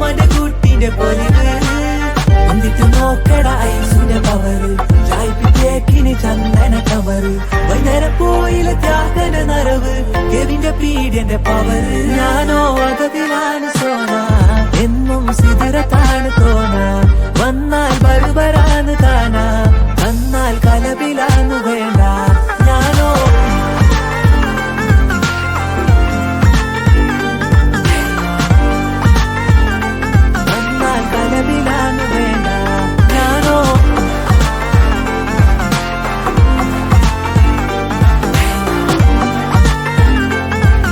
മന്റെ കുട്ടിന്റെ പൊലിവ് എന്നിട്ട് നോക്കട ഐസുന്റെ പവറ് ചായ്പിത്തേക്കിന് ചന്ദന കവറ് വൈകുന്നേരം പോയില്ല ത്യാഗന നരവ് കെവിന്റെ പീഡിയന്റെ പവറ് ഞാനോ അകതിലാണ് സോന എന്നും സിതിരത്താണ് തോന വന്നാൽ ബർബറാണ് താന വന്നാൽ കലബിലാണ് വേണ്ട ഞാനോ വന്നാൽ കലബിലാണ് വേണ്ട ഞാനോ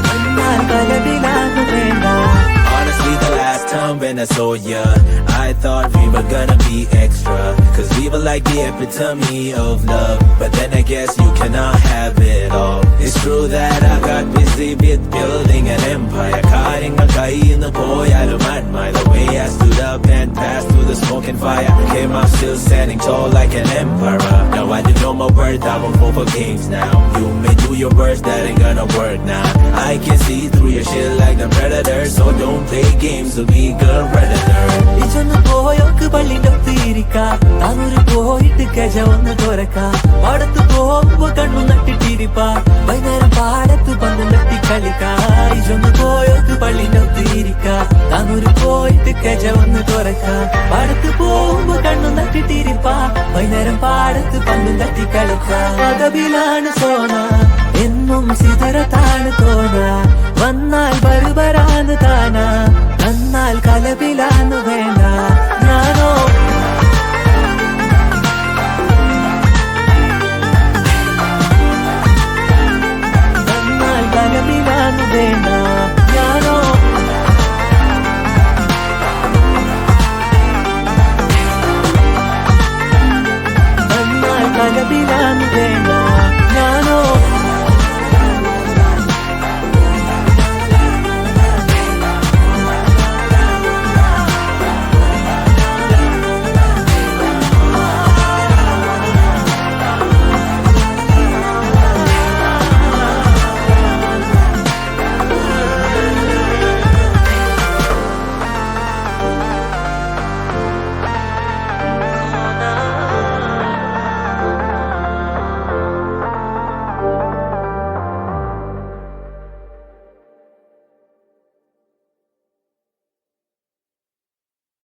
വന്നാൽ കലബിലാണ് വേണ്ട. Honestly, the last time when I saw ya, I thought we were gonna be extra, cause we were like the epitome of love. But then I guess you cannot have it all. It's true that I got busy with building an empire. Cutting a guy in the boy, I don't admire the way I stood up and passed through the smoke and fire. Came out still standing tall like an emperor. Now I do know my worth, I won't go for games now. You may do your worst, that ain't gonna work now. I can see through your shit like the predator, so don't play games with me, girl, predator. ഇച്ചൊന്ന് പോയോക്ക് പള്ളിന്റെ ഒത്തിരിക്ക താനൂര് പോയിട്ട് കെജ ഒന്ന് തുറക്ക പാടത്ത് പോകുമ്പോ കണ്ണു നട്ടിട്ടിരിപ്പ വൈകുന്നേരം പാടത്ത് പന്ത് നട്ടി കളിക്ക ഇച്ചൊന്ന് പോയോക്ക് പള്ളിന്റെ ഒത്തിരിക്ക താനൂര് പോയിട്ട് കെജ ഒന്ന് തുറക്ക പാടത്ത് പോകുമ്പോ കണ്ണു നട്ടിട്ടിരിപ്പ വൈകുന്നേരം പാടത്ത് പന്ത് തട്ടി കളിക്ക പദവിലാണ് സോന എന്നും സിതരത്താണ് തോന വന്നാൽ ബർബറാണ് താന